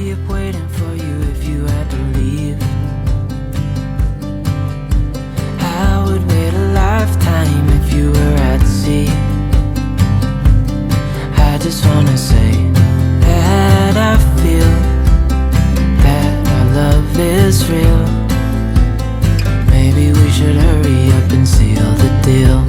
be up waiting for you if you had to leave. I would wait a lifetime if you were at sea. I just wanna say that I feel that our love is real. Maybe we should hurry up and seal the deal.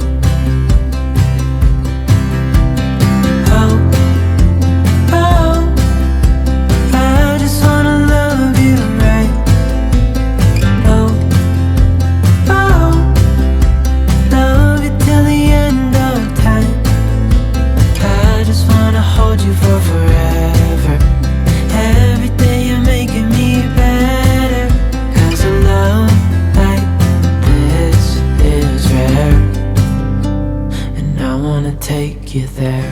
Take you there.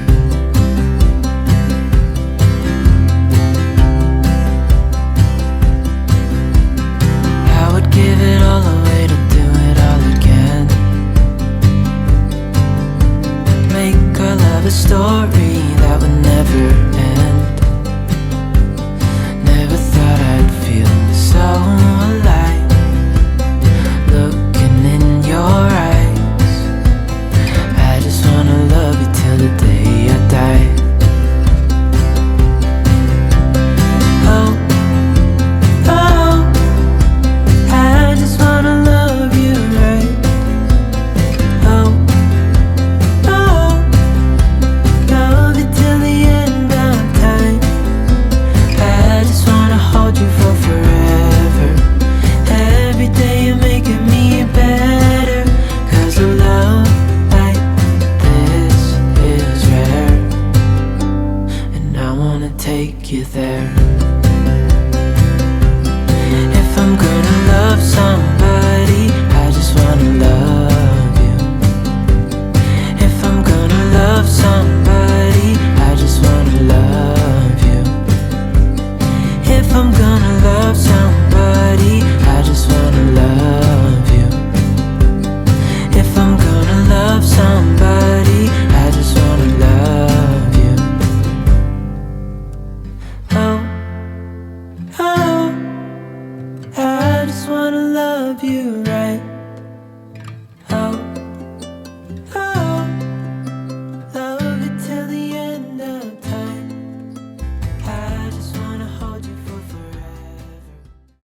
I would give it all away to do it all again. Make our love a story that would never end. Never thought I'd feel so alive, looking in your eyes. I just wanna love you till the day I die. Oh, oh, I just wanna love you right. Oh, oh, love you till the end of time. I just wanna hold you for forever. Every day you're making me better, 'cause of love. Take you there. If I'm gonna love somebody, I just wanna love you. If I'm gonna love somebody, I just wanna love you. If I'm gonna love somebody, I just wanna love you. If I'm gonna love somebody, I just wanna love you. Oh, I just wanna love you